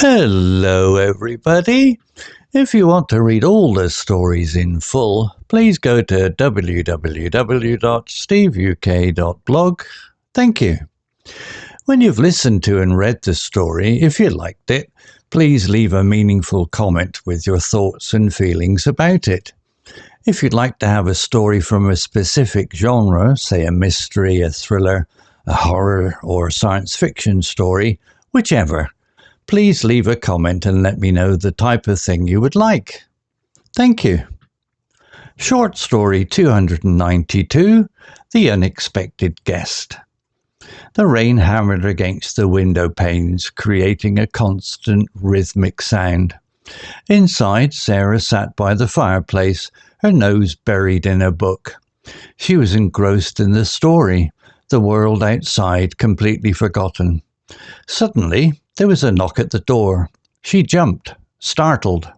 Hello, everybody. If you want to read all the stories in full, please go to www.steveuk.blog. Thank you. When you've listened to and read the story, if you liked it, please leave a meaningful comment with your thoughts and feelings about it. If you'd like to have a story from a specific genre, say a mystery, a thriller, a horror, or science fiction story, whichever, please leave a comment and let me know the type of thing you would like. Thank you. Short story 292, The Unexpected Guest. The rain hammered against the window panes, creating a constant rhythmic sound. Inside, Sarah sat by the fireplace, her nose buried in a book. She was engrossed in the story, the world outside completely forgotten. Suddenly, there was a knock at the door. She jumped, startled.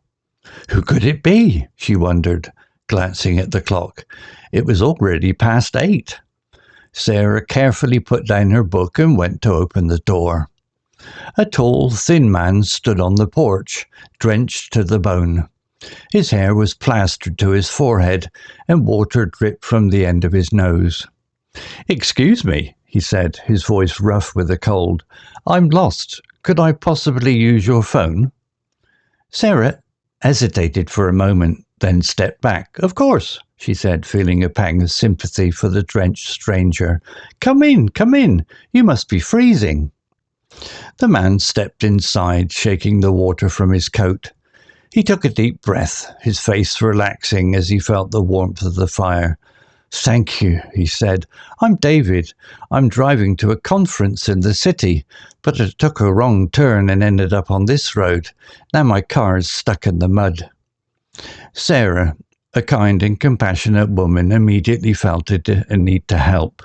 Who could it be? She wondered, glancing at the clock. It was already past 8. Sarah carefully put down her book and went to open the door. A tall, thin man stood on the porch, drenched to the bone. His hair was plastered to his forehead, and water dripped from the end of his nose. "Excuse me," he said, his voice rough with a cold. "I'm lost. Could I possibly use your phone?" Sarah hesitated for a moment, then stepped back. "Of course," she said, feeling a pang of sympathy for the drenched stranger. Come in. You must be freezing." The man stepped inside, shaking the water from his coat. He took a deep breath, his face relaxing as he felt the warmth of the fire. "Thank you," he said. "I'm David. I'm driving to a conference in the city, but I took a wrong turn and ended up on this road. Now my car's stuck in the mud." Sarah, a kind and compassionate woman, immediately felt a need to help.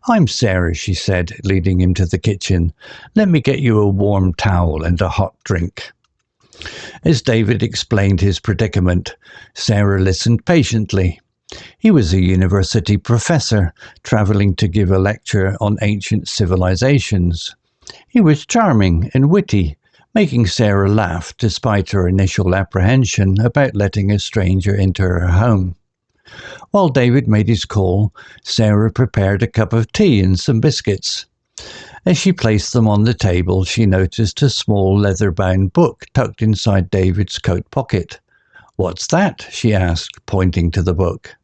"I'm Sarah," she said, leading him to the kitchen. "Let me get you a warm towel and a hot drink." As David explained his predicament, Sarah listened patiently. He was a university professor, travelling to give a lecture on ancient civilizations. He was charming and witty, making Sarah laugh despite her initial apprehension about letting a stranger enter her home. While David made his call, Sarah prepared a cup of tea and some biscuits. As she placed them on the table, she noticed a small leather-bound book tucked inside David's coat pocket. "What's that?" she asked, pointing to the book.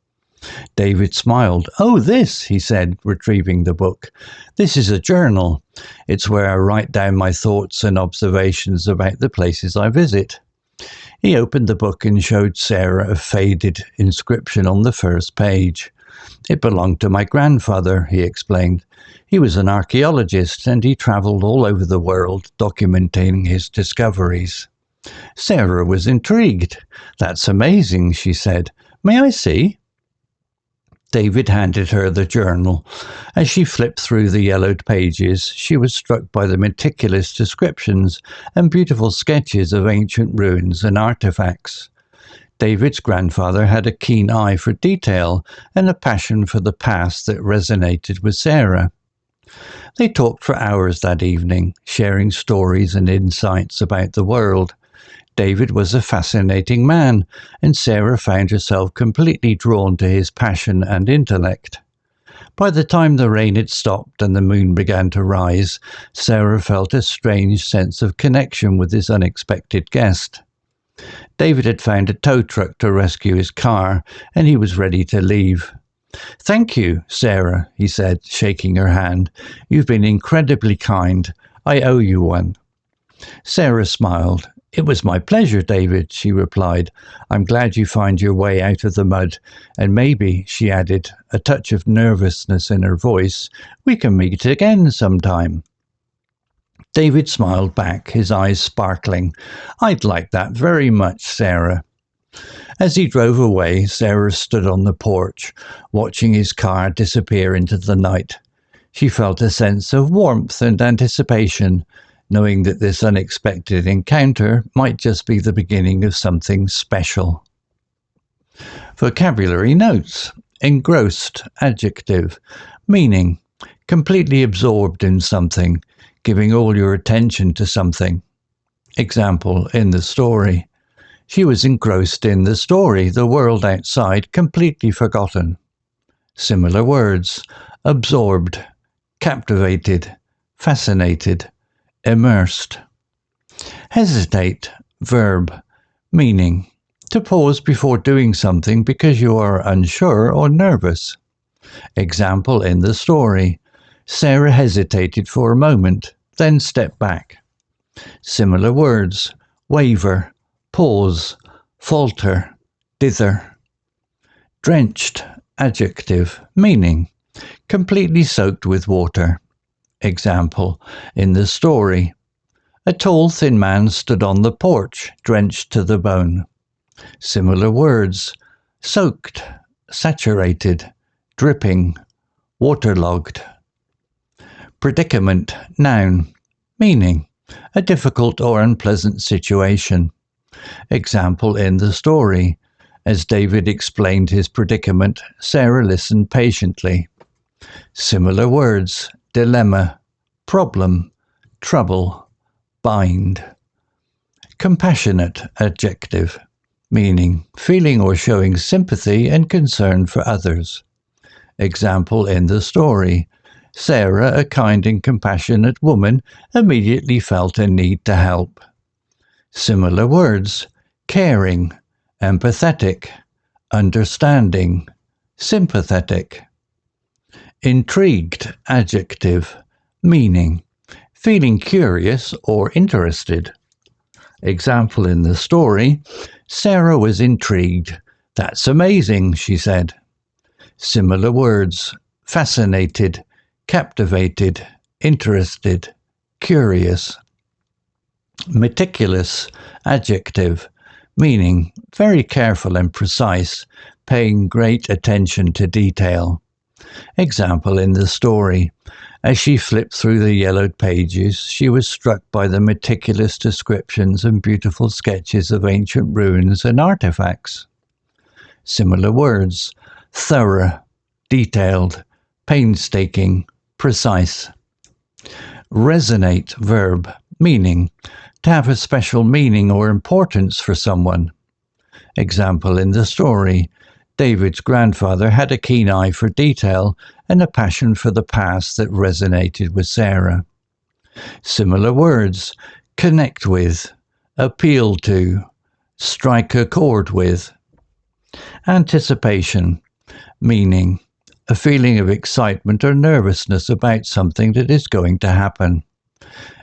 David smiled. "Oh, this," he said, retrieving the book. "This is a journal. It's where I write down my thoughts and observations about the places I visit." He opened the book and showed Sarah a faded inscription on the first page. "It belonged to my grandfather," he explained. "He was an archaeologist and he travelled all over the world documenting his discoveries." Sarah was intrigued. "That's amazing," she said. "May I see?" David handed her the journal. As she flipped through the yellowed pages, she was struck by the meticulous descriptions and beautiful sketches of ancient ruins and artifacts. David's grandfather had a keen eye for detail and a passion for the past that resonated with Sarah. They talked for hours that evening, sharing stories and insights about the world. David was a fascinating man, and Sarah found herself completely drawn to his passion and intellect. By the time the rain had stopped and the moon began to rise, Sarah felt a strange sense of connection with this unexpected guest. David had found a tow truck to rescue his car, and he was ready to leave. "Thank you, Sarah," he said, shaking her hand. "You've been incredibly kind. I owe you one." Sarah smiled. "It was my pleasure, David," she replied. "I'm glad you find your way out of the mud, and maybe," she added, a touch of nervousness in her voice, "we can meet again sometime." David smiled back, his eyes sparkling. "I'd like that very much, Sarah." As he drove away, Sarah stood on the porch, watching his car disappear into the night. She felt a sense of warmth and anticipation, knowing that this unexpected encounter might just be the beginning of something special. Vocabulary notes. Engrossed, adjective. Meaning, completely absorbed in something, giving all your attention to something. Example in the story. She was engrossed in the story, the world outside completely forgotten. Similar words. Absorbed, captivated, fascinated, immersed. Hesitate, verb, meaning to pause before doing something because you are unsure or nervous. Example in the story. Sarah hesitated for a moment, then stepped back. Similar words. Waver, pause, falter, dither. Drenched, adjective, meaning completely soaked with water. Example in the story. A tall, thin man stood on the porch, drenched to the bone. Similar words. Soaked, saturated, dripping, waterlogged. Predicament, noun, meaning a difficult or unpleasant situation. Example in the story. As David explained his predicament, Sarah listened patiently. Similar words. Dilemma, problem, trouble, bind. Compassionate, adjective, meaning feeling or showing sympathy and concern for others. Example in the story. Sarah, a kind and compassionate woman, immediately felt a need to help. Similar words. Caring, empathetic, understanding, sympathetic. Intrigued, adjective, meaning feeling curious or interested. Example in the story. Sarah was intrigued. That's amazing, she said. Similar words. Fascinated, captivated, interested, curious. Meticulous, adjective, meaning very careful and precise, paying great attention to detail. Example in the story. As she flipped through the yellowed pages, she was struck by the meticulous descriptions and beautiful sketches of ancient ruins and artifacts. Similar words. Thorough, detailed, painstaking, precise. Resonate, verb, meaning to have a special meaning or importance for someone. Example in the story. David's grandfather had a keen eye for detail and a passion for the past that resonated with Sarah. Similar words. Connect with, appeal to, strike a chord with. Anticipation, meaning a feeling of excitement or nervousness about something that is going to happen.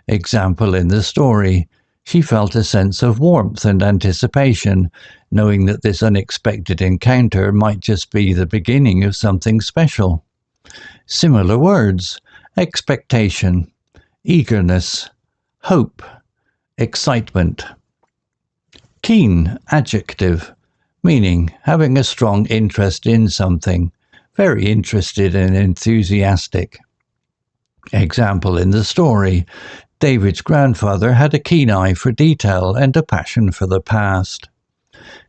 Example in the story. She felt a sense of warmth and anticipation, knowing that this unexpected encounter might just be the beginning of something special. Similar words. Expectation, eagerness, hope, excitement. Keen, adjective, meaning having a strong interest in something, very interested and enthusiastic. Example in the story. David's grandfather had a keen eye for detail and a passion for the past.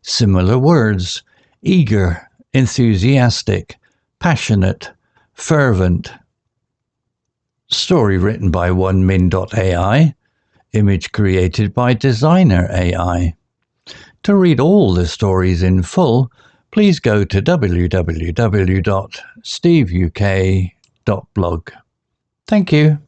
Similar words. Eager, enthusiastic, passionate, fervent. Story written by onemin.ai. Image created by Designer AI. To read all the stories in full, please go to www.steveuk.blog. Thank you.